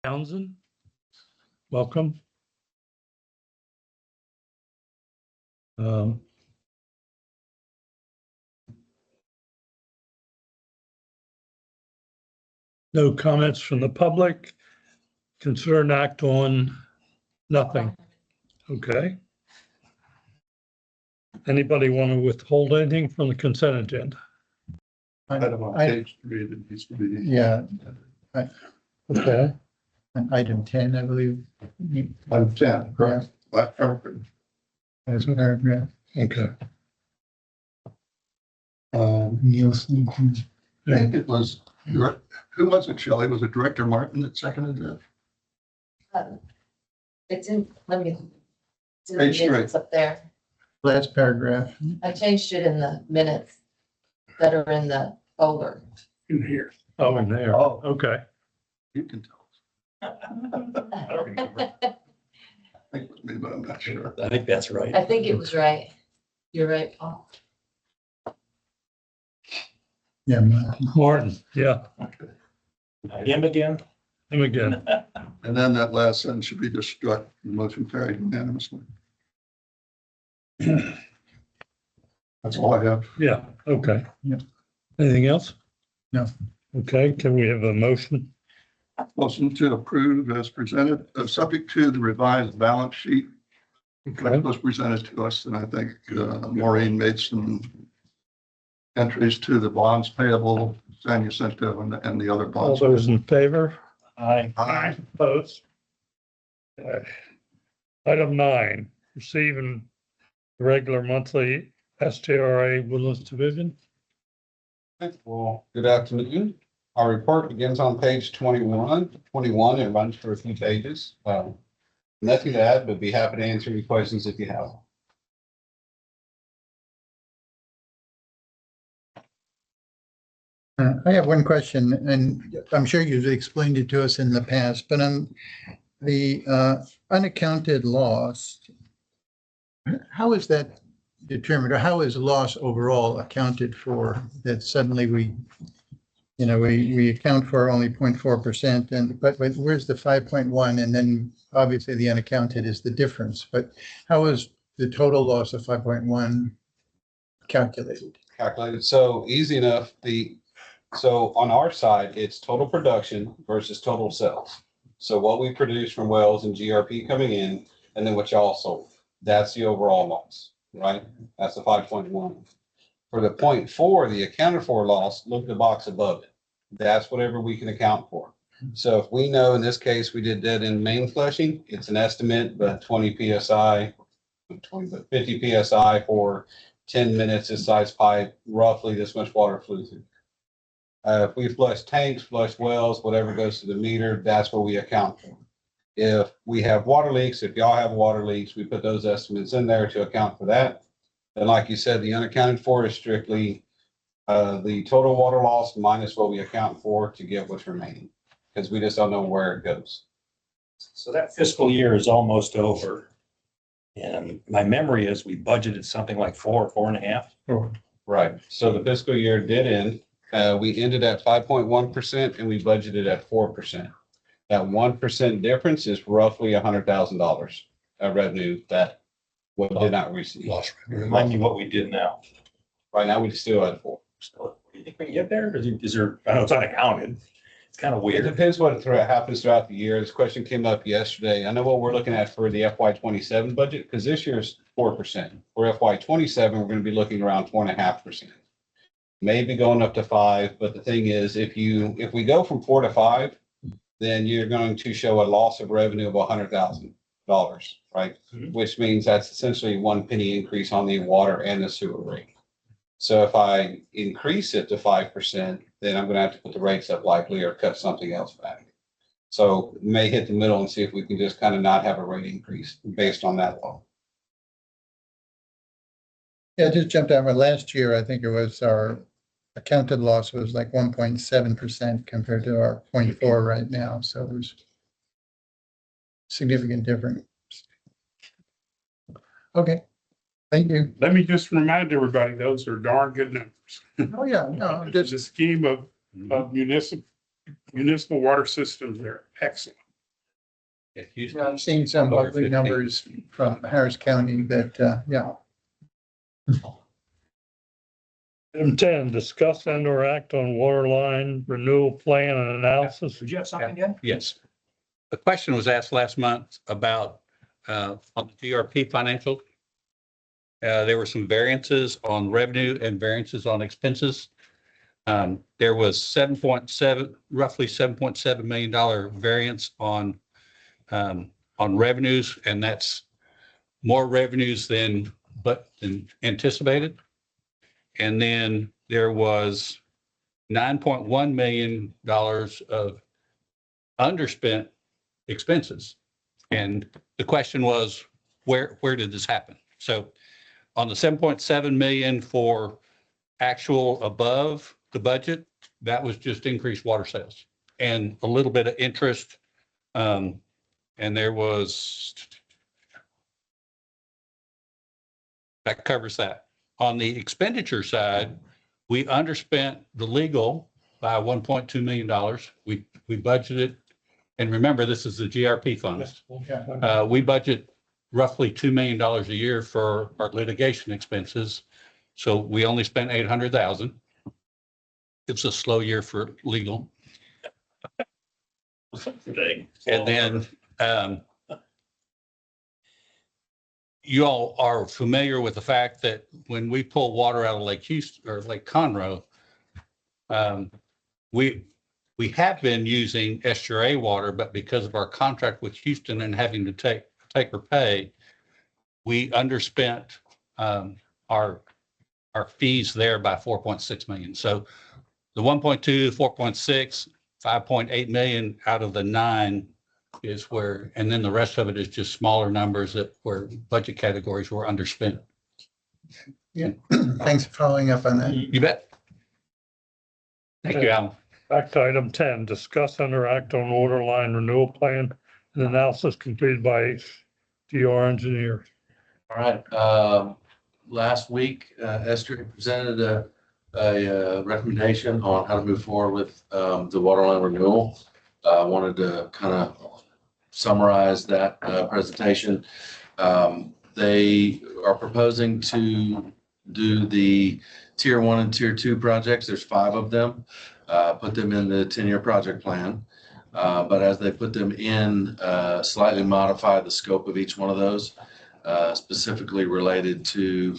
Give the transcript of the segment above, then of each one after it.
Townsend, welcome. No comments from the public. Consider an act on nothing. Okay. Anybody want to withhold anything from the consent agenda? Item on page 3 that needs to be. Yeah, Okay. item 10, I believe. Item 10, correct. Last paragraph. That's what I read. Okay. Nielsen. I think it was, who was it, Shelley? Was it Director Martin that seconded that? It's in, let me. It's in the Page three. minutes up there. Last paragraph. I changed it in the minutes that are in the folder. In here. Oh, in there. Oh. Okay. You can tell us. I think it was me, but I'm not sure. I think that's right. I think it was right. You're right, Paul. Yeah, Martin, yeah, Him again? him again. And then that last sentence should be just struck. The motion carried unanimously. That's all I have. Yeah, okay. Yeah. Anything else? No. Okay, can we have a motion? Motion to approve as presented, subject to the revised balance sheet Okay. that was presented to us. And I think Maureen made some entries to the bonds payable, San Jacinto and the other All bonds. those in favor? Aye. Aye. Opposed? Okay. Item 9, receiving regular monthly STRA Woodlands Division. Well, good afternoon. Our report begins on page 21. It runs for a few pages. Nothing to add, but be happy to answer any questions if you have. I have one question, and I'm sure you've explained it to us in the past, but on the unaccounted loss, how is that determined, or how is loss overall accounted for, that suddenly we account for only 0.4%, and but where's the 5.1? And then obviously the unaccounted is the difference, but how is the total loss of 5.1 calculated? Calculated. So easy enough. So on our side, it's total production versus total sales. So what we produce from wells and GRP coming in, and then what y'all sold. That's the overall loss, right? That's the 5.1. For the 0.4, the accounted for loss, look at the box above it. That's whatever we can account for. So if we know in this case, we did that in main flushing, it's an estimate, but 20 PSI, 50 PSI for 10 minutes, this size pipe, roughly this much water flew through. If we flush tanks, flush wells, whatever goes to the meter, that's what we account for. If we have water leaks, if y'all have water leaks, we put those estimates in there to account for that. And like you said, the unaccounted for is strictly the total water loss minus what we account for to get what's remaining, because we just don't know where it goes. So that fiscal year is almost over. And my memory is we budgeted something like 4.5. Right. So the fiscal year did end. We ended at 5.1% and we budgeted at 4%. That 1% difference is roughly $100,000 of revenue that we did not receive. Remind me what we did now. Right now, we still at 4. So, do you think we can get there? Is there, I know it's unaccounted. It's kind of It weird. depends what happens throughout the year. This question came up yesterday. I know what we're looking at for the FY27 budget, because this year's 4%. For FY27, we're going to be looking around 4.5%. Maybe going up to 5, but the thing is, if we go from 4 to 5, then you're going to show a loss of revenue of $100,000, right? Mhm. Which means that's essentially 1 penny increase on the water and the sewer rate. So if I increase it to 5%, then I'm going to have to put the rates up likely or cut something else back. So may hit the middle and see if we can just kind of not have a rate increase based on that law. Yeah, it just jumped out. Last year, I think it was our accounted loss was like 1.7% compared to our 0.4 right now. So there's significant difference. Okay, thank you. Let me just remind everybody, those are darn good numbers. Oh, yeah, no, The scheme of municipal water systems, they're excellent. Yeah, I've seen some Over ugly 15. numbers from Harris County that, yeah. Item 10, discuss and or act on water line renewal plan and analysis. Did you have something yet? Yes. A question was asked last month about, on the GRP financial. There were some variances on revenue and variances on expenses. There was roughly $7.7 million variance on revenues, and that's more revenues than anticipated. And then there was $9.1 million of underspent expenses. And the question was, where did this happen? So on the 7.7 million for actual above the budget, that was just increased water sales and a little bit of interest. And there was, that covers that. On the expenditure side, we underspent the legal by $1.2 million. We budgeted, and remember, this is the GRP funds. We budget roughly $2 million a year for our litigation expenses. So we only spent 800,000. It was a slow year for legal. And then you all are familiar with the fact that when we pull water out of Lake Houston or Lake Conroe, we have been using SGRA water, but because of our contract with Houston and having to take or pay, we underspent our fees there by 4.6 million. So the 1.2, 4.6, 5.8 million out of the 9 is where, and then the rest of it is just smaller numbers that where budget categories were underspent. Yeah, thanks for following up on that. You bet. Thank you, Alan. Back to item 10, discuss and or act on water line renewal plan and analysis completed by DR engineer. All right, last week, Esther presented a recommendation on how to move forward with the water line renewal. I wanted to kind of summarize that presentation. They are proposing to do the tier 1 and tier 2 projects. There's 5 of them, put them in the 10-year project plan. But as they put them in, slightly modify the scope of each one of those, specifically related to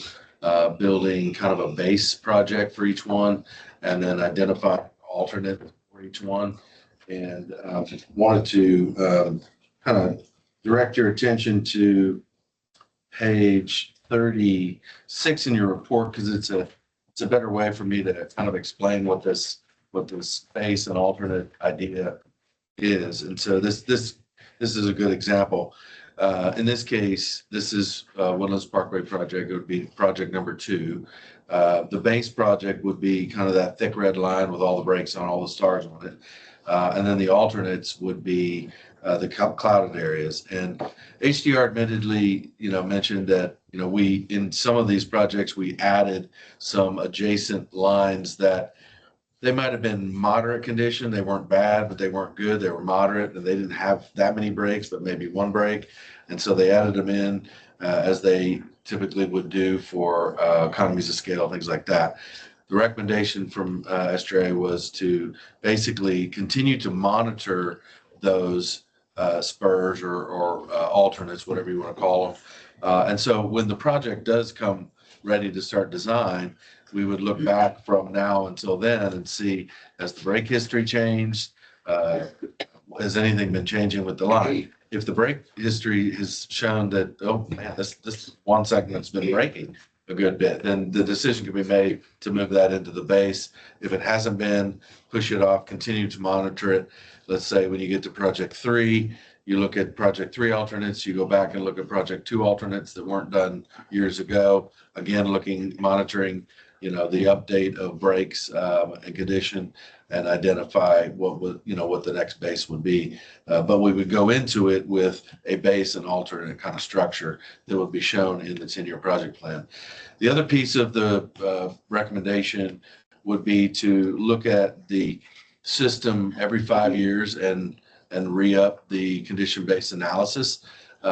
building kind of a base project for each one, and then identify alternate for each one. And wanted to kind of direct your attention to page 36 in your report, because it's a better way for me to kind of explain what this base and alternate idea is. And so this is a good example. In this case, this is Woodlands Parkway project. It would be project number 2. The base project would be kind of that thick red line with all the brakes on, all the stars on it. And then the alternates would be the clouded areas. And HDR admittedly, mentioned that, we, in some of these projects, we added some adjacent lines that they might have been moderate condition. They weren't bad, but they weren't good. They were moderate, and they didn't have that many breaks, but maybe one break. And so they added them in as they typically would do for economies of scale, things like that. The recommendation from SGRA was to basically continue to monitor those spurs or alternates, whatever you want to call them. And so when the project does come ready to start design, we would look back from now until then and see, has the brake history changed? Has anything been changing with the line? If the brake history has shown that, oh man, this one segment's been braking a good bit, then the decision can be made to move that into the base. If it hasn't been, push it off, continue to monitor it. Let's say when you get to project 3, you look at project 3 alternates, you go back and look at project 2 alternates that weren't done years ago. Again, monitoring, the update of brakes and condition, and identify what the next base would be. But we would go into it with a base and alternate kind of structure that would be shown in the 10-year project plan. The other piece of the recommendation would be to look at the system every 5 years and and re-up the condition-based analysis.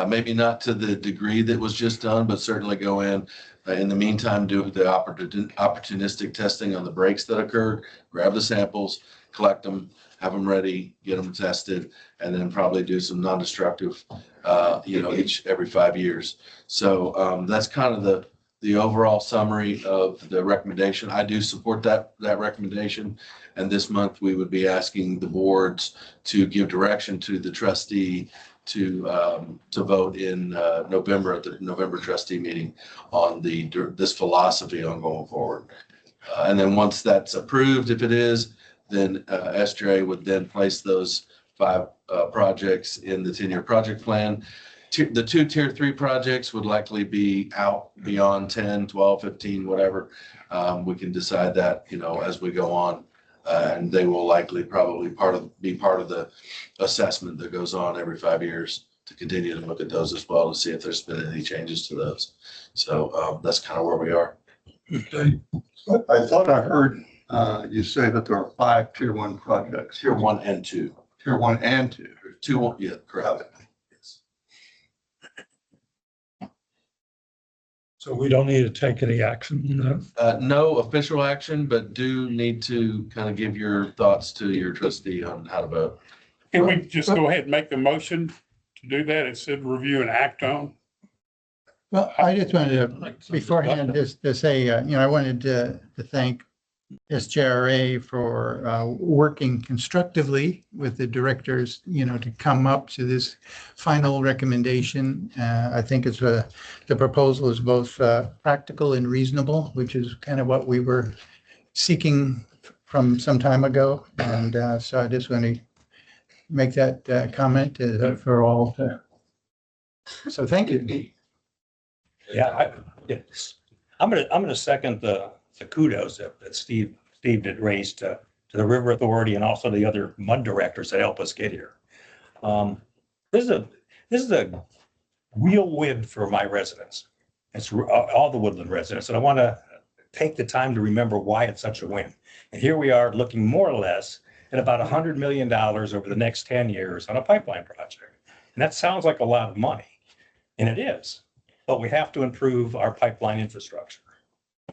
Maybe not to the degree that was just done, but certainly go in the meantime, do the opportunistic testing on the breaks that occurred, grab the samples, collect them, have them ready, get them tested, and then probably do some non-destructive, every 5 years. So that's kind of the overall summary of the recommendation. I do support that recommendation. And this month, we would be asking the boards to give direction to the trustee to vote in November at the November trustee meeting on this philosophy on going forward. And then once that's approved, if it is, then SJ would then place those 5 projects in the 10-year project plan. The 2 tier 3 projects would likely be out beyond 10, 12, 15, whatever. We can decide that, as we go on. And they will likely probably be part of the assessment that goes on every 5 years to continue to look at those as well to see if there's been any changes to those. So that's kind of where we are. Okay. I thought I heard you say that there are 5 tier 1 projects. Tier 1 and 2. Tier 1 and 2. 2, yeah, correct. Yes. So we don't need to take any action on that. No official action, but do need to kind of give your thoughts to your trustee on how to vote. Can we just go ahead and make the motion to do that instead of review and act on? Well, I just wanted to beforehand just to say, I wanted to thank SJRA for working constructively with the directors, to come up to this final recommendation. I think the proposal is both practical and reasonable, which is kind of what we were seeking from some time ago. And so I just want to make that comment for all. So thank you. Yeah, I'm gonna second the kudos that Steve did raise to the River Authority and also the other mud directors that help us get here. This is a real win for my residents. It's all the Woodland residents, and I want to take the time to remember why it's such a win. And here we are looking more or less at about $100 million over the next 10 years on a pipeline project. And that sounds like a lot of money, and it is, but we have to improve our pipeline infrastructure.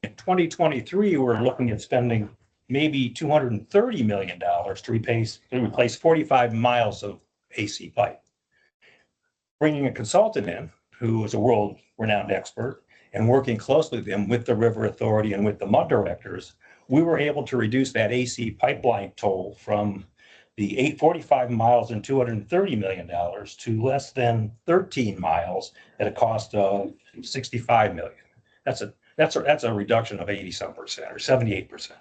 In 2023, we're looking at spending maybe $230 million to replace 45 miles of AC pipe. Bringing a consultant in who is a world-renowned expert and working closely with them with the River Authority and with the mud directors, we were able to reduce that AC pipeline toll from the 845 miles and $230 million to less than 13 miles at a cost of $65 million. That's a reduction of 80-some% or 78%.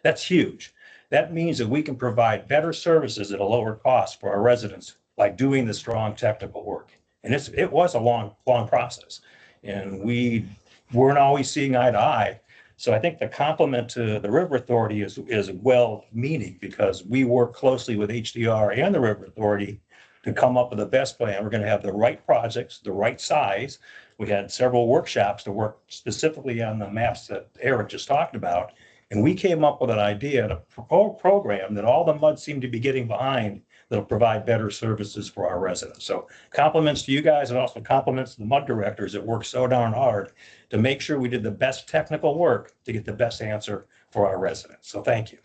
That's huge. That means that we can provide better services at a lower cost for our residents by doing the strong technical work. And it was a long process, and we weren't always seeing eye to eye. So I think the compliment to the River Authority is well-meaning, because we work closely with HDR and the River Authority to come up with the best plan. We're going to have the right projects, the right size. We had several workshops to work specifically on the maps that Eric just talked about. And we came up with an idea and a program that all the mud seemed to be getting behind that'll provide better services for our residents. So compliments to you guys, and also compliments to the mud directors that worked so darn hard to make sure we did the best technical work to get the best answer for our residents. So thank you.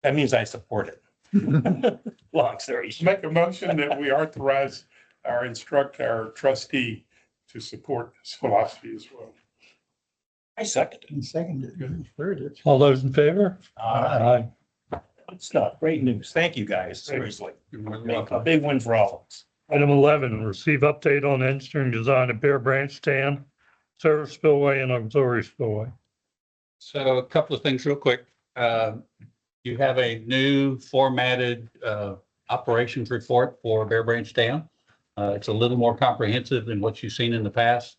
That means I support it. Long story. Make a motion that we authorize our trustee to support this philosophy as well. I second it. And seconded, third it. All those in favor? Aye. Good stuff. Great news. Thank you, guys. Seriously. A big win for all of us. Item 11, receive update on engineering design of Bear Branch Dam, Service Spillway and Auxiliary Spillway. So a couple of things real quick. You have a new formatted operations report for Bear Branch Dam. It's a little more comprehensive than what you've seen in the past.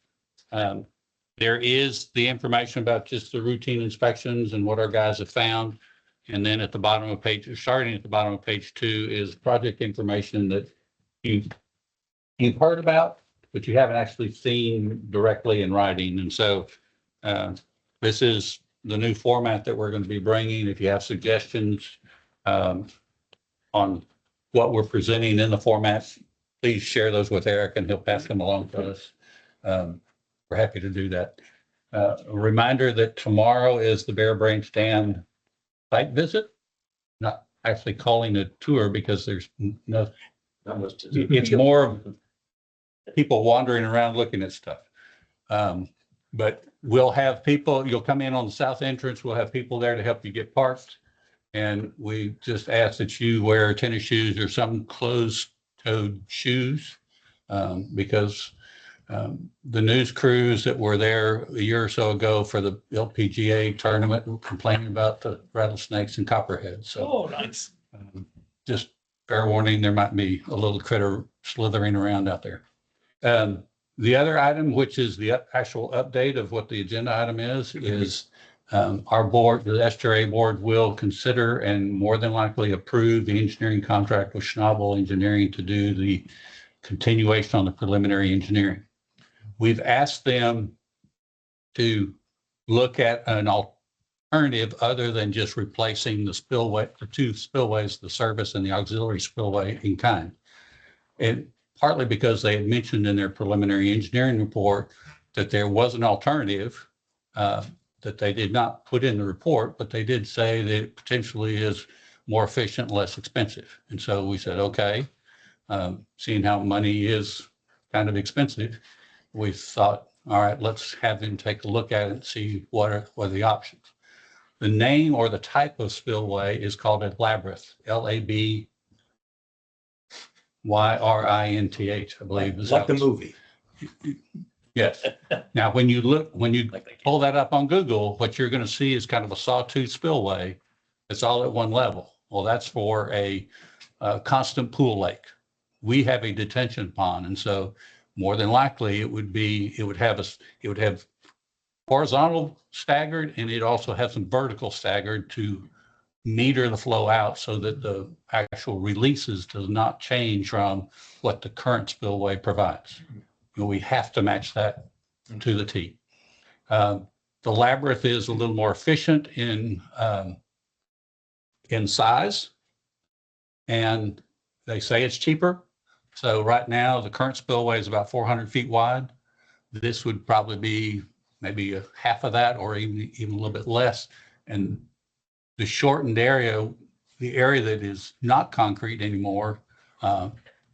There is the information about just the routine inspections and what our guys have found. And then at the bottom of starting at the bottom of page 2 is project information that you've heard about, but you haven't actually seen directly in writing. And so this is the new format that we're going to be bringing. If you have suggestions on what we're presenting in the format, please share those with Eric and he'll pass them along to us. We're happy to do that. A reminder that tomorrow is the Bear Branch Dam site visit. Not actually calling a tour because there's no, it's more of people wandering around looking at stuff. But we'll have people, you'll come in on the south entrance, we'll have people there to help you get parked. And we just ask that you wear tennis shoes or some closed-toed shoes because the news crews that were there a year or so ago for the LPGA tournament were complaining about the rattlesnakes and copperheads. So Oh, nice. just fair warning, there might be a little critter slithering around out there. The other item, which is the actual update of what the agenda item is our board, the SJRA board will consider and more than likely approve the engineering contract with Schnabel Engineering to do the continuation on the preliminary engineering. We've asked them to look at an alternative other than just replacing the spillway, the two spillways, the service and the auxiliary spillway in kind. And partly because they had mentioned in their preliminary engineering report that there was an alternative that they did not put in the report, but they did say that it potentially is more efficient, less expensive. And so we said, okay, seeing how money is kind of expensive, we thought, all right, let's have them take a look at it and see what are the options. The name or the type of spillway is called a labyrinth, LABYRINTH, I believe. Is Like the how it's- movie. Yes. Now, when you pull that up on Google, what you're going to see is kind of a sawtooth spillway. It's all at one level. Well, that's for a constant pool lake. We have a detention pond. And so more than likely it would have horizontal staggered and it also have some vertical staggered to meter the flow out so that the actual releases does not change from what the current spillway provides. We have to match that to the T. The labyrinth is a little more efficient in size, and they say it's cheaper. So right now, the current spillway is about 400 feet wide. This would probably be maybe a half of that, or even a little bit less. And the shortened area, the area that is not concrete anymore,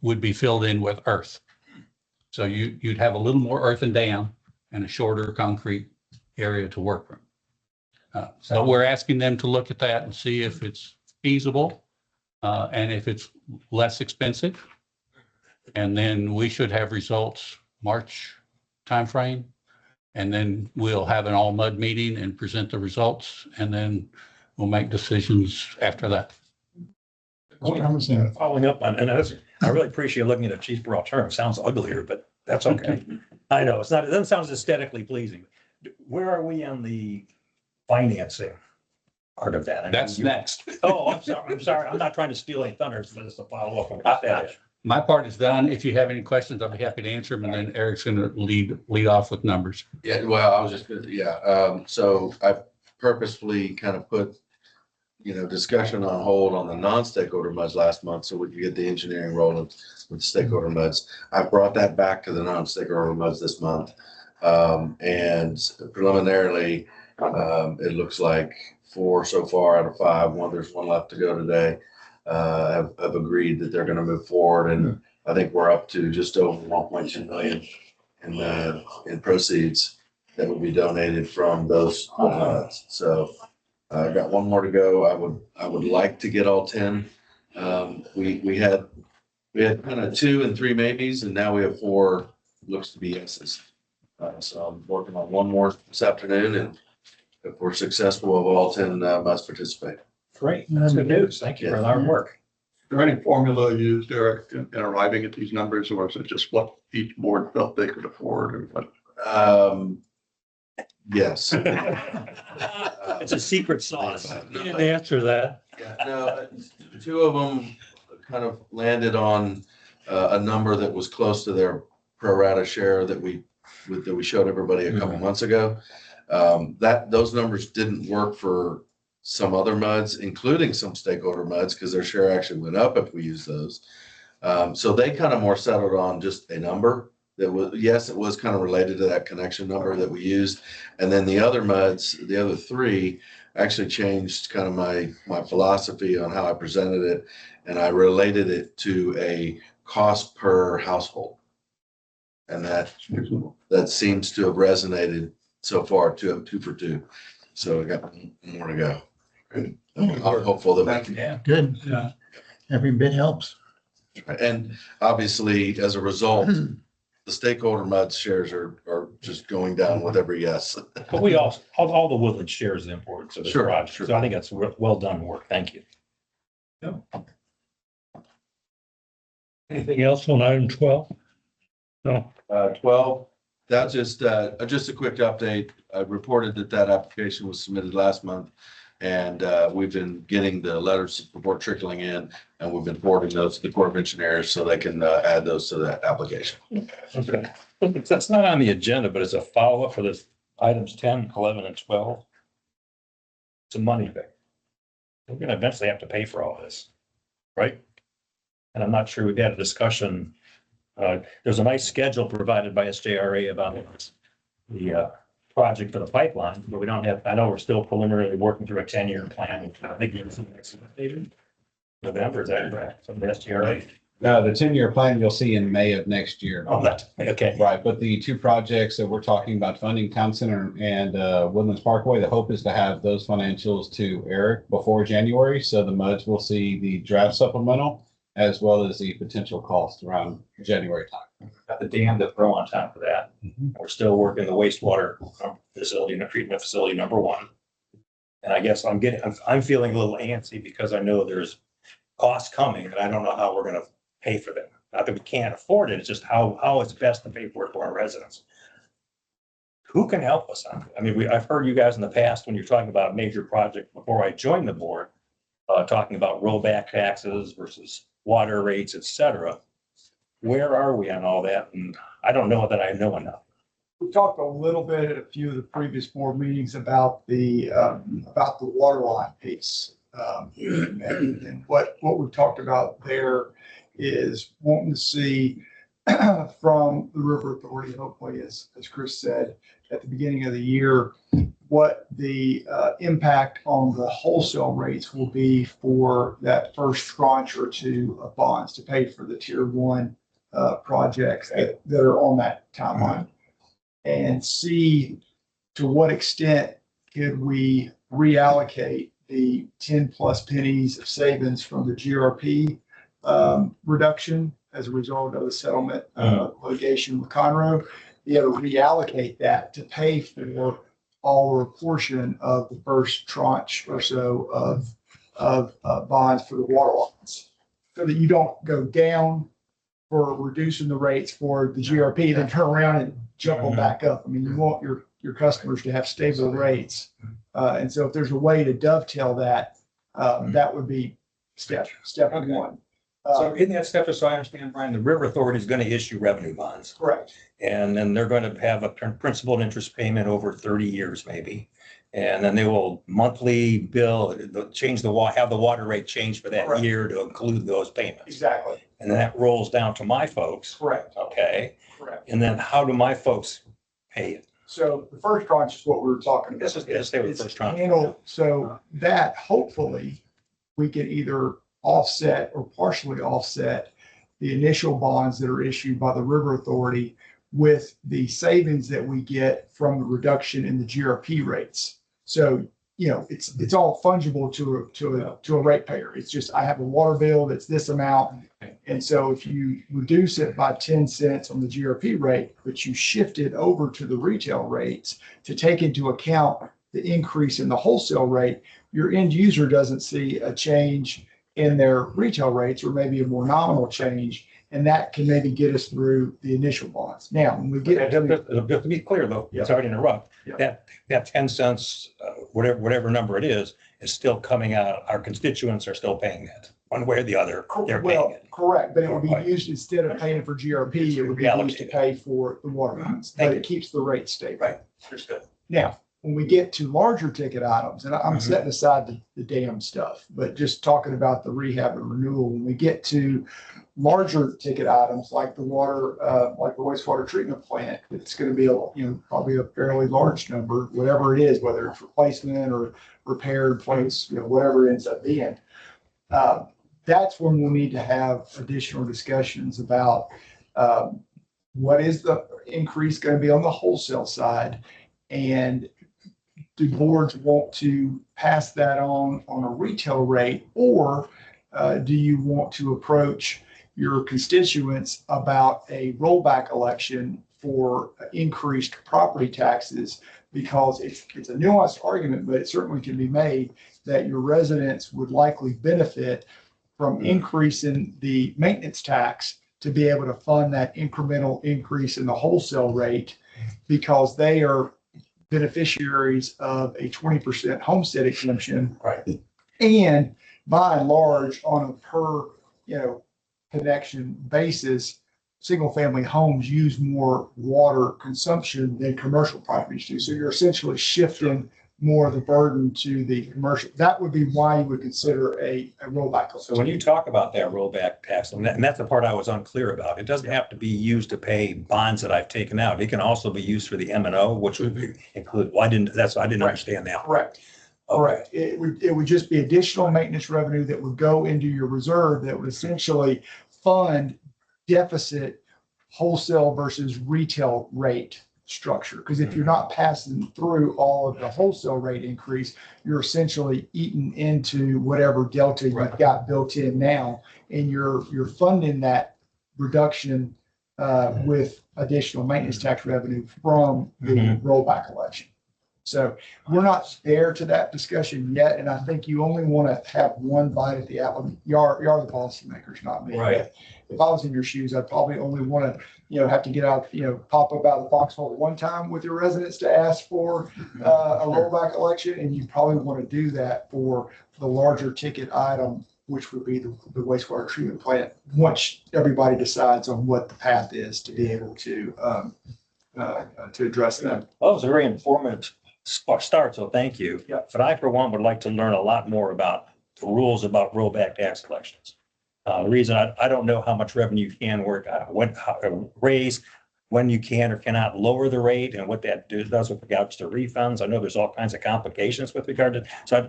would be filled in with earth. So you'd have a little more earthen dam and a shorter concrete area to work from. So we're asking them to look at that and see if it's feasible and if it's less expensive. And then we should have results March timeframe. And then we'll have an all mud meeting and present the results. And then we'll make decisions after that. Promising. Following up on, and I really appreciate looking at a cheaper alternative. Sounds uglier, but that's okay. I know, it doesn't sound aesthetically pleasing. Where are we on the financing part of that? I mean, That's next. Oh, I'm sorry. I'm not trying to steal any thunder. It's just a follow up on that. My part is done. If you have any questions, I'll be happy to answer them. And then Eric's going to lead off with numbers. Yeah, well, I was just, so I purposefully kind of put, discussion on hold on the non-stakeholder MUDs last month so we could get the engineering rolling with the stakeholder MUDs. I brought that back to the non-stakeholder MUDs this month. And preliminarily, it looks like 4 so far out of 5, there's one left to go today, have agreed that they're going to move forward. And I think we're up to just over 1.2 million in proceeds that will be donated from those MUDs. So I got one more to go. I would like to get all 10. We had kind of 2 and 3 maybes, and now we have 4 looks to be yeses. So I'm working on one more this afternoon, and if we're successful, we'll all 10 must participate. Great. That's good news. Thank you for the hard work. Is there any formula used, Eric, in arriving at these numbers, or is it just what each board felt they could afford, or what? Yes. It's a secret sauce. You didn't answer that. Yeah, no, 2 of them kind of landed on a number that was close to their pro rata share that we showed everybody a couple months ago. Those numbers didn't work for some other MUDs, including some stakeholder MUDs, because their share actually went up if we use those. So they kind of more settled on just a number that was, yes, it was kind of related to that connection number that we used. And then the other MUDs, the other three, actually changed kind of my philosophy on how I presented it. And I related it to a cost per household. And that seems to have resonated so far, two for two. So we got more to go. I'm hopeful that we can. Yeah. Good. Yeah. Every bit helps. And obviously, as a result, the stakeholder MUD shares are just going down with every yes. But we also, all the Woodland shares the importance of this Sure, project. sure. So I think that's well done work. Thank you. Anything else on item 12? No. 12, that's just a quick update. I reported that application was submitted last month. And we've been getting the letters of support trickling in, and we've been forwarding those to the Corps of Engineers so they can add those to that application. Okay. That's not on the agenda, but it's a follow-up for this items 10, 11, and 12. It's a money thing. We're gonna eventually have to pay for all this, right? And I'm not sure we've had a discussion. There's a nice schedule provided by SJRA about the project for the pipeline, but we don't have, I know we're still preliminarily working through a 10-year plan. I think it's next November, is that correct? From the SJRA? The 10-year plan you'll see in May of next year. Oh, that's, okay. Right, but the two projects that we're talking about funding, Town Center and Woodlands Parkway, the hope is to have those financials to Eric before January. So the MUDs will see the draft supplemental as well as the potential cost around January time. Got the dam to throw on top of that. We're still working the wastewater facility, treatment facility number 1. And I guess I'm feeling a little antsy because I know there's costs coming and I don't know how we're gonna pay for them. Not that we can't afford it, it's just how it's best to pay for it for our residents. Who can help us on it? I mean, I've heard you guys in the past when you're talking about a major project before I joined the board, talking about rollback taxes versus water rates, et cetera. Where are we on all that? And I don't know that I know enough. We talked a little bit at a few of the previous board meetings about the water line piece. And what we've talked about there is wanting to see from the River Authority, hopefully, as Chris said at the beginning of the year, what the impact on the wholesale rates will be for that first tranche or two of bonds to pay for the tier 1 projects that are on that timeline, and see to what extent could we reallocate the 10+ pennies of savings from the GRP reduction as a result of the settlement litigation with Conroe, be able to reallocate that to pay for all or a portion of the first tranche or so of bonds for the water lines, so that you don't go down for reducing the rates for the GRP, then turn around and jump them back up. I mean, you want your customers to have stable rates. And so if there's a way to dovetail that, that would be step 1. So in that step, so I understand, Brian, the River Authority is going to issue revenue bonds. Correct. And then they're going to have a principal and interest payment over 30 years, maybe. And then they will monthly bill, change have the water rate change for that Correct. year to include those payments. Exactly. And then that rolls down to my folks. Correct. Okay. Correct. And then how do my folks pay it? So the first tranche is what we were talking about. Let's stay with the It's first tranche. handled, so that hopefully we can either offset or partially offset the initial bonds that are issued by the River Authority with the savings that we get from the reduction in the GRP rates. So, you know, it's all fungible to a ratepayer. It's just, I have a water bill that's this amount. And so if you reduce it by 10 cents on the GRP rate, but you shift it over to the retail rates to take into account the increase in the wholesale rate, your end user doesn't see a change in their retail rates, or maybe a more nominal change. And that can maybe get us through the initial bonds. Now, when we get To be clear though, sorry to interrupt, Yeah. that 10 cents, whatever number it is still coming out. Our constituents are still paying that one way or the other. They're paying Well, it. correct, but it would be Right. used, instead of paying for GRP, it would be used to pay for the water lines, but it keeps the rate stable. Right. Understood. Now, when we get to larger ticket items, and I'm setting aside the dam stuff, but just talking about the rehab and renewal, when we get to larger ticket items like the water, like the wastewater treatment plant, it's going to be probably a fairly large number, whatever it is, whether it's replacement or repair, replace, whatever it ends up being. That's when we'll need to have additional discussions about what is the increase going to be on the wholesale side, and do boards want to pass that on a retail rate, or do you want to approach your constituents about a rollback election for increased property taxes? Because it's a nuanced argument, but it certainly can be made that your residents would likely benefit from increasing the maintenance tax to be able to fund that incremental increase in the wholesale rate, because they are beneficiaries of a 20% homestead exemption. Right. And by and large, on a per, connection basis, single family homes use more water consumption than commercial properties do. So you're essentially shifting more of the burden to the commercial. That would be why you would consider a rollback. So when you talk about that rollback tax, and that's the part I was unclear about, it doesn't have to be used to pay bonds that I've taken out. It can also be used for the M&O, which would include, I didn't understand that. Correct. Correct. It would just be additional maintenance revenue that would go into your reserve that would essentially fund deficit wholesale versus retail rate structure. Because if you're not passing through all of the wholesale rate increase, you're essentially eating into whatever delta you've got built in now, and you're funding that reduction with additional maintenance tax revenue from the rollback election. So we're not there to that discussion yet, and I think you only want to have one bite at the apple. You are the policymakers, not me. Right. If I was in your shoes, I'd probably only want to, have to get out, pop up out of the foxhole one time with your residents to ask for a rollback election, and you probably want to do that for the larger ticket item, which would be the wastewater treatment plant, once everybody decides on what the path is to be able to address that. Well, it was a very informative start, so thank you. Yeah. But I, for one, would like to learn a lot more about the rules about rollback tax collections. The reason I don't know how much revenue you can raise, when you can or cannot lower the rate, and what that does with regards to refunds. I know there's all kinds of complications with regard to, so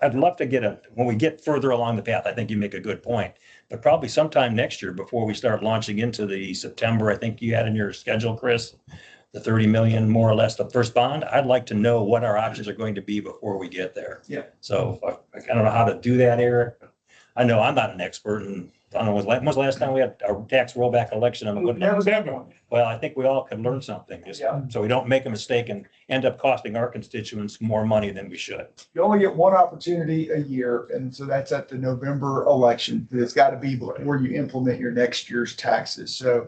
I'd love to when we get further along the path, I think you make a good point. But probably sometime next year, before we start launching into the September, I think you had in your schedule, Chris, the 30 million, more or less, the first bond. I'd like to know what our options are going to be before we get there. Yeah. So I don't know how to do that, Eric. I know I'm not an expert, and I don't know, when was the last time we had a tax rollback election? Well, I think we all can learn something, so we don't make a mistake and end up costing our constituents more money than we should. You only get one opportunity a year, and so that's at the November election. It's got to be before you implement your next year's taxes. So,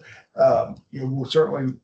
we'll certainly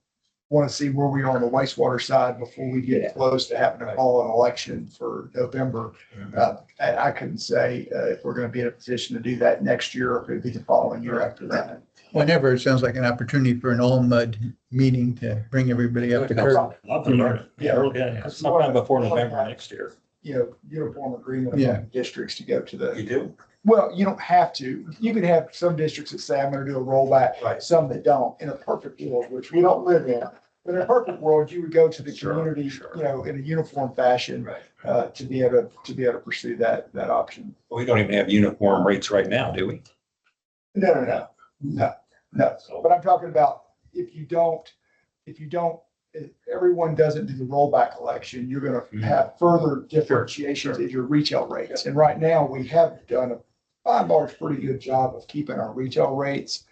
want to see where we are on the wastewater side before we get close to having to call an election for November. And I couldn't say if we're going to be in a position to do that next year, or if it'd be the following year after that. Whenever, it sounds like an opportunity for an all mud meeting to bring everybody up to curve. Love to learn. Yeah, sometime before November next year. Uniform agreement Yeah. among districts to go to the. You do? Well, you don't have to. You could have some districts that say, I'm going to do a rollback, Right. some that don't. In a perfect world, which we don't live in, but in a perfect world, you would go to the community, in a uniform fashion, Right. to be able to pursue that option. We don't even have uniform rates right now, do we? No. But I'm talking about if everyone doesn't do the rollback election, you're going to have further differentiations in your retail rates. And right now, we have done by and large pretty good job of keeping our retail rates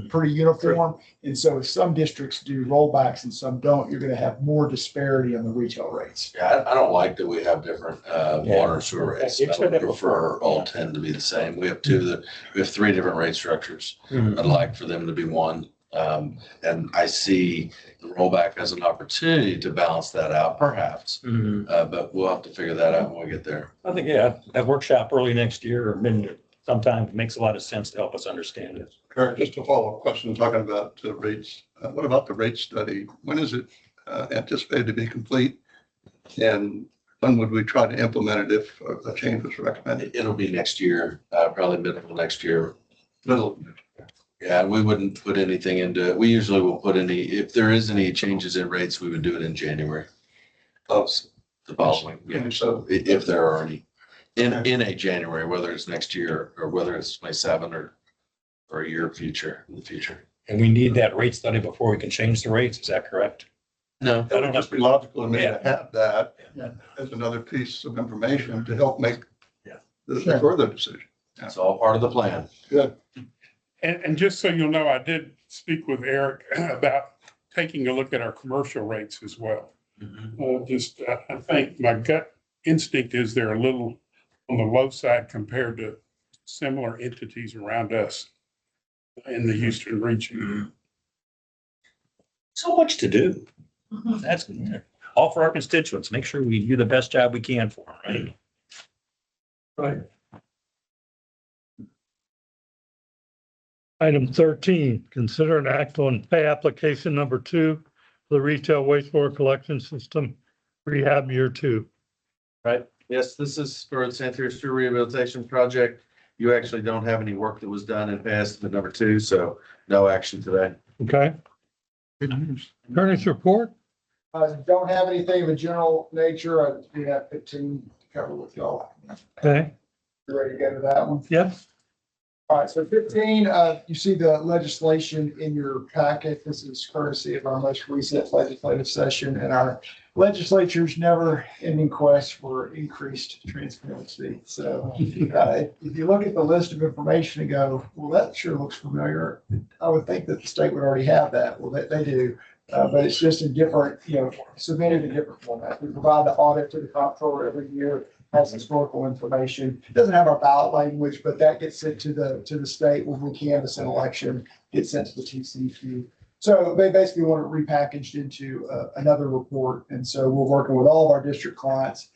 pretty uniform. And so if some districts do rollbacks and some don't, you're going to have more disparity in the retail rates. Yeah, I don't like that we have different water and sewer rates. You've I said would that prefer before. all 10 to be the same. We have three different rate structures. I'd like for them to be one. And I see the rollback as an opportunity to balance that out, perhaps. But we'll have to figure that out when we get there. I think, that workshop early next year or mid, sometime makes a lot of sense to help us understand it. Kurt, just a follow-up question, talking about rates. What about the rate study? When is it anticipated to be complete? And when would we try to implement it if a change was recommended? It'll be next year, probably middle of next year. Middle. Yeah, we wouldn't put anything into it. We usually will put if there is any changes in rates, we would do it in January of the following. Yeah, So if there are any in a January, whether it's next year or whether it's 27 or a year future in the future. And we need that rate study before we can change the rates. Is that correct? No, it would just be logical to me to Yeah. have that Yeah. as another piece of information to help make Yeah. the Sure. further decision. it's all part of the plan. Good. And just so you'll know, I did speak with Eric about taking a look at our commercial rates as well. I think my gut instinct is they're a little on the low side compared to similar entities around us in the Houston region. So much to do. That's all for our constituents. Make sure we do the best job we can for them, right? Right. Item 13, consider an act on pay application number 2 for the retail wastewater collection system rehab year 2. Right. Yes, this is for the sanitary sewer rehabilitation project. You actually don't have any work that was done in past the number 2, so no action today. Okay, Good news. attorney's report. Don't have anything of a general nature. We have 15 to cover with y'all. Okay, You ready to go to that one? yep, All right, so 15, you see the legislation in your packet. This is courtesy of our most recent legislative session, and our legislature's never ending quest for increased transparency. So if you look at the list of information and go, well, that sure looks familiar, I would think that the state would already have that. Well, they do. But it's just in different, submitted in different format. We provide the audit to the comptroller every year, has historical information. It doesn't have our ballot language, but that gets sent to the state when we canvass an election, gets sent to the TCQ. So they basically want it repackaged into another report. And so we're working with all of our district clients,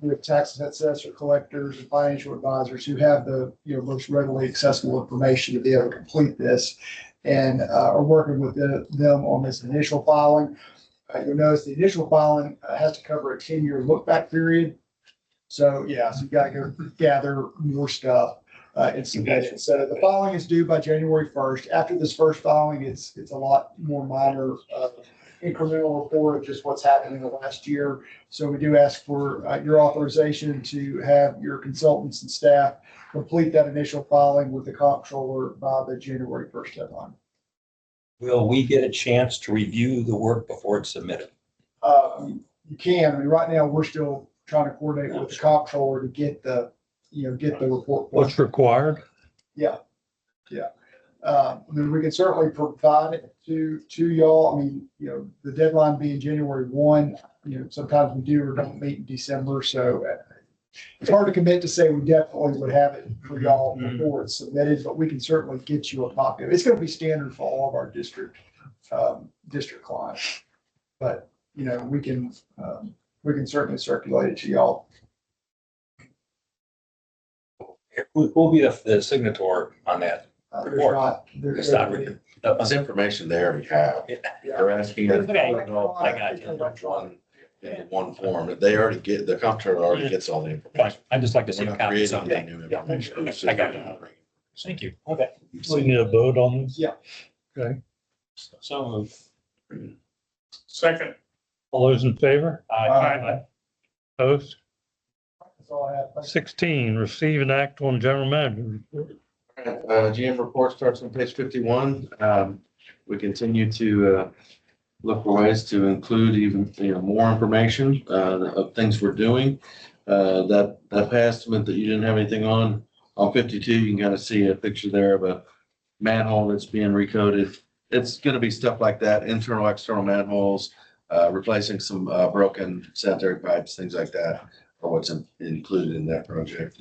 with tax assessor collectors and financial advisors who have the, most readily accessible information to be able to complete this, and are working with them on this initial filing. You'll notice the initial filing has to cover a 10-year look back period. So so you gotta go gather more stuff and submit it. So the filing is due by January 1st. After this first filing, it's a lot more minor incremental report of just what's happened in the last year. So we do ask for your authorization to have your consultants and staff complete that initial filing with the comptroller by the January 1st deadline. Will we get a chance to review the work before it's submitted? You can. I mean, right now, we're still trying to coordinate with the comptroller to get the report. what's required? I mean, we can certainly provide it to y'all. I mean, the deadline being January 1, sometimes we do or don't meet in December. So it's hard to commit to say we definitely would have it for y'all before it's submitted, but we can certainly get you a copy of it. It's going to be standard for all of our district clients. But, we can certainly circulate it to y'all. Who'll be the signator on that? There's Report. not, It's not written. There's information there we have. They're asking. Okay, I got you. In one form. They already the comptroller already gets all the information. I'd just like to see We're a not copy creating someday. any new information. I got you. Thank you. Okay. We need a vote on this? Yeah. Okay, So Second, all those in favor? Aye. Opposed? That's all I have. Thank you. 16, receive and act on general manager report. GM report starts on page 51. We continue to look for ways to include even, more information of things we're doing. That pay estimate that you didn't have anything on 52, you can kind of see a picture there of a manhole that's being recoded. It's going to be stuff like that, internal, external manholes, replacing some broken sanitary pipes, things like that, are what's included in that project.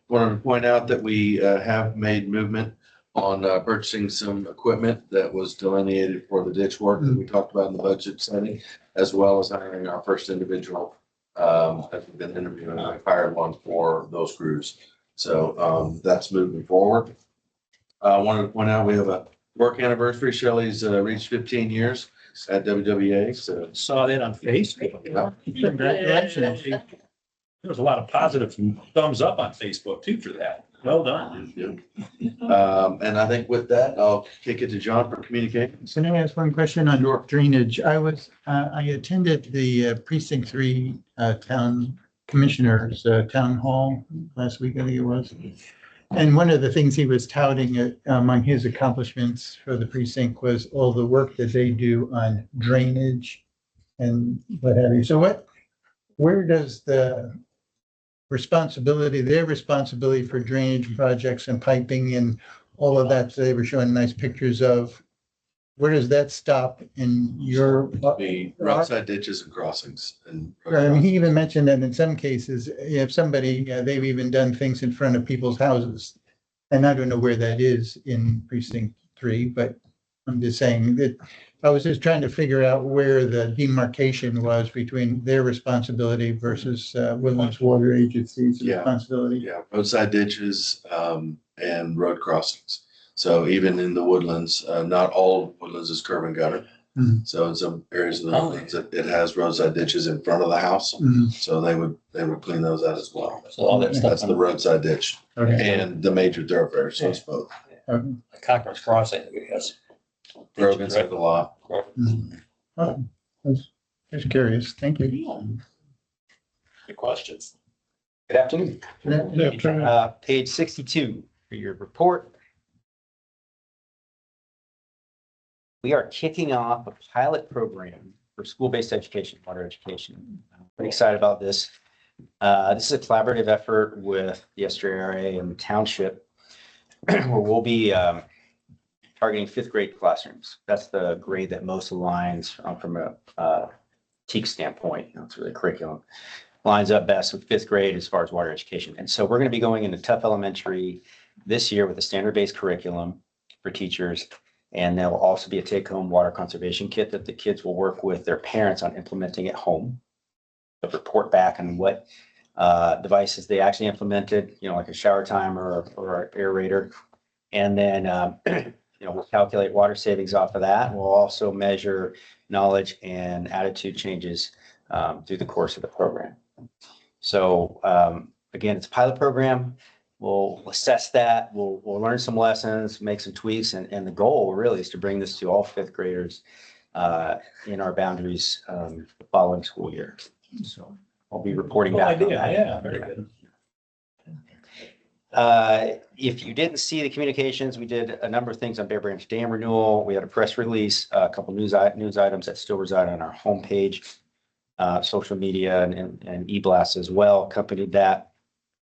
Wanted to point out that we have made movement on purchasing some equipment that was delineated for the ditch work that we talked about in the budget setting, as well as hiring our first individual. As we've been interviewing, I hired one for those crews. So that's moving forward. I wanted to point out we have a work anniversary. Shelley's reached 15 years at WWA, so. Saw that on Facebook. Congratulations. There was a lot of positive thumbs up on Facebook too for that. Well done. And I think with that, I'll kick it to John for communications. Can I ask one question on drainage? I attended the precinct 3 town commissioners town hall last week, I think it was. And one of the things he was touting among his accomplishments for the precinct was all the work that they do on drainage and what have you. So where does their responsibility for drainage projects and piping and all of that, they were showing nice pictures of, where does that stop in your? The roadside ditches and crossings and. I mean, he even mentioned that in some cases, if somebody, they've even done things in front of people's houses. And I don't know where that is in precinct 3, but I'm just saying that I was just trying to figure out where the demarcation was between their responsibility versus Woodlands Water Agency's Yeah. responsibility. Yeah, roadside ditches, and road crossings. So even in the woodlands, not all woodlands is curb and gutter. Mhm. So in some areas of the woodlands, it has roadside ditches in front of the house. Mhm. So they would clean those out as well. So all that stuff That's the on roadside ditch Okay. and the major thoroughfare, so it's both. Okay. the Cockroach Crossing, yes. Brogan's have a lot. Mhm. Okay. I was just curious. Thank you. Good questions. Good afternoon. Page 62 for your report. We are kicking off a pilot program for school-based education, water education. I'm pretty excited about this. This is a collaborative effort with the SJRA and the township where we'll be targeting 5th grade classrooms. That's the grade that most aligns from a TEAC standpoint. It's really curriculum. Lines up best with 5th grade as far as water education. And so we're going to be going into Tough Elementary this year with a standard-based curriculum for teachers. And there will also be a take-home water conservation kit that the kids will work with their parents on implementing at home. They'll report back on what devices they actually implemented, like a shower timer or an aerator. And then, we'll calculate water savings off of that. We'll also measure knowledge and attitude changes through the course of the program. So again, it's a pilot program. We'll assess that. We'll learn some lessons, make some tweaks, and the goal really is to bring this to all 5th graders in our boundaries the following school year. So I'll be reporting back on that. Yeah, very good. If you didn't see the communications, we did a number of things on Bear Branch Dam renewal. We had a press release, a couple news items that still reside on our homepage, social media and e-blast as well accompanied that.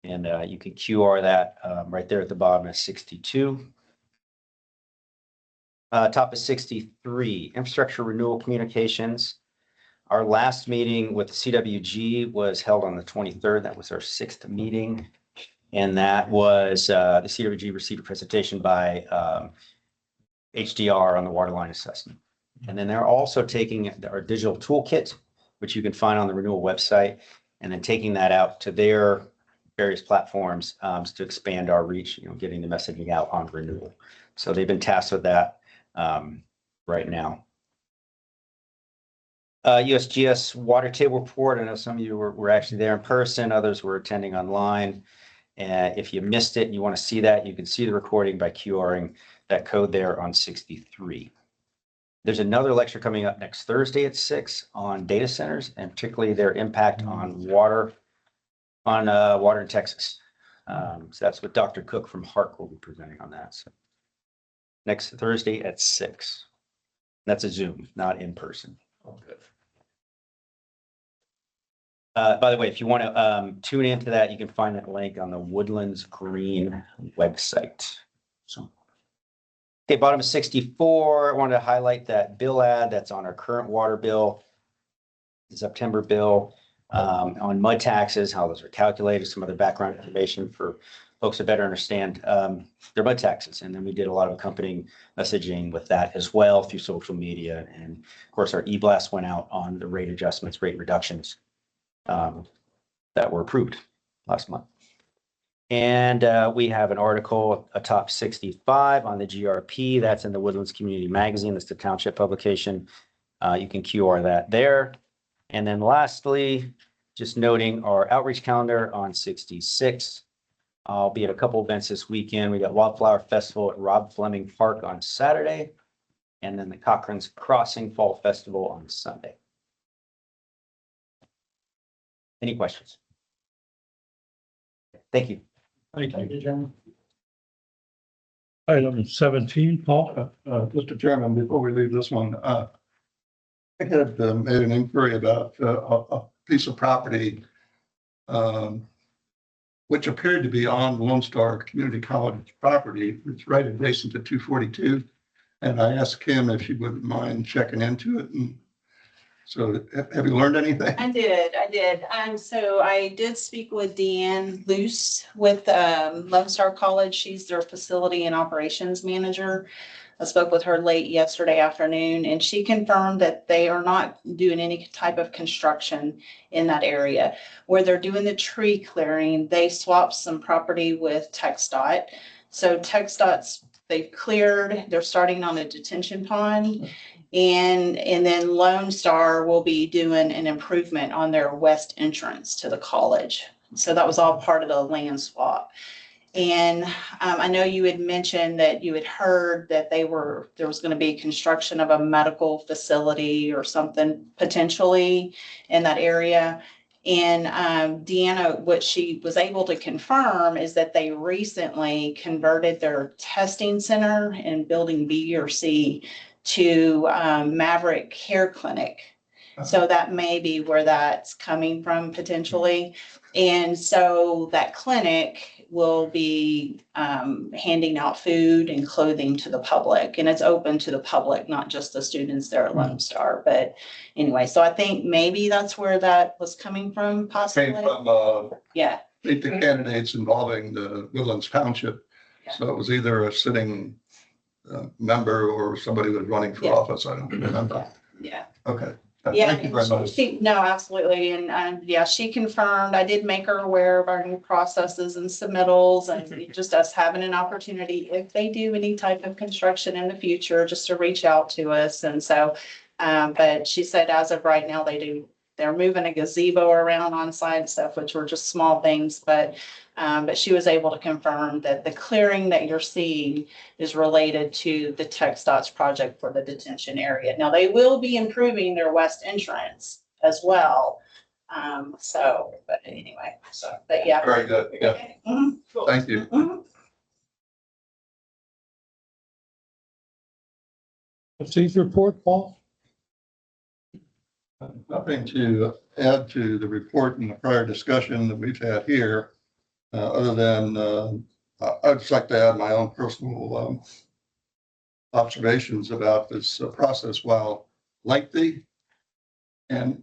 And you can QR that right there at the bottom of 62. Top of 63, infrastructure renewal communications. Our last meeting with the CWG was held on the 23rd. That was our 6th meeting. And that was the CWG received a presentation by HDR on the waterline assessment. And then they're also taking our digital toolkit, which you can find on the renewal website, and then taking that out to their various platforms to expand our reach, getting the messaging out on renewal. So they've been tasked with that right now. USGS water table report. I know some of you were actually there in person. Others were attending online. If you missed it and you want to see that, you can see the recording by QRing that code there on 63. There's another lecture coming up next Thursday at 6 on data centers and particularly their impact on water in Texas. So that's what Dr. Cook from Hark will be presenting on that. So next Thursday at 6. That's a Zoom, not in person. Oh, good. By the way, if you want to tune into that, you can find that link on the Woodlands Green website. So, okay, bottom of 64. I wanted to highlight that bill ad that's on our current water bill, the September bill, on mud taxes, how those are calculated, some other background information for folks to better understand their mud taxes. And then we did a lot of accompanying messaging with that as well through social media. And of course, our e-blast went out on the rate adjustments, rate reductions that were approved last month. And we have an article, a top 65 on the GRP. That's in the Woodlands Community Magazine. That's the township publication. You can QR that there. And then lastly, just noting our outreach calendar on 66. I'll be at a couple events this weekend. We got Wildflower Festival at Rob Fleming Park on Saturday, and then the Cochran's Crossing Fall Festival on Sunday. Any questions? Thank you. Thank you, Chairman. Item 17, Paul. Mr. Chairman, before we leave this one, I had made an inquiry about a piece of property which appeared to be on Lone Star Community College property. It's right adjacent to 242. And I asked Kim if she wouldn't mind checking into it. And so have you learned anything? I did. So I did speak with Deanne Luce with Lone Star College. She's their facility and operations manager. I spoke with her late yesterday afternoon, and she confirmed that they are not doing any type of construction in that area. Where they're doing the tree clearing, they swapped some property with TxDOT. So TxDOT's, they've cleared, they're starting on a detention pond. And then Lone Star will be doing an improvement on their west entrance to the college. So that was all part of the land swap. And I know you had mentioned that you had heard that there was going to be construction of a medical facility or something potentially in that area. And Deanna, what she was able to confirm is that they recently converted their testing center in building B or C to Maverick Care Clinic. So that may be where that's coming from potentially. And so that clinic will be handing out food and clothing to the public, and it's open to the public, not just the students there at Lone Star. But anyway, so I think maybe that's where that was coming from, possibly. Came from Yeah. the candidates involving the Woodlands Township. Yeah. So it was either a sitting member or somebody who was running for Yeah. office. I don't remember. Yeah. Okay. Yeah, Thank you very much. no, absolutely. And yeah, she confirmed, I did make her aware of our new processes and submittals and just us having an opportunity, if they do any type of construction in the future, just to reach out to us. And so, but she said as of right now, they're moving a gazebo around on site and stuff, which were just small things, but she was able to confirm that the clearing that you're seeing is related to the TxDOT's project for the detention area. Now, they will be improving their west entrance as well. But anyway, but yeah. Very good. Yeah. Okay. Mhm. Cool. Thank you. Mhm. Trustees report, Paul. Nothing to add to the report and the prior discussion that we've had here, other than I'd just like to add my own personal observations about this process. While lengthy and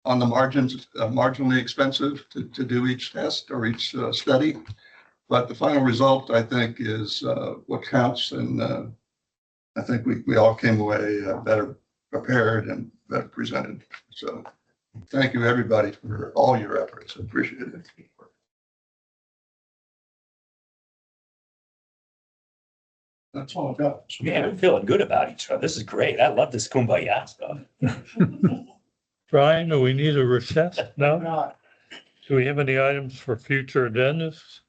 on the margins, marginally expensive to do each test or each study, but the final result, I think, is what counts. And I think we all came away better prepared and better presented. So thank you, everybody, for all your efforts. I appreciate it. That's all I've got. Yeah, I'm feeling good about each other. This is great. I love this kumbaya stuff. Brian, do we need a recess? No? Not. Do we have any items for future agendas?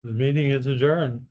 The meeting is adjourned.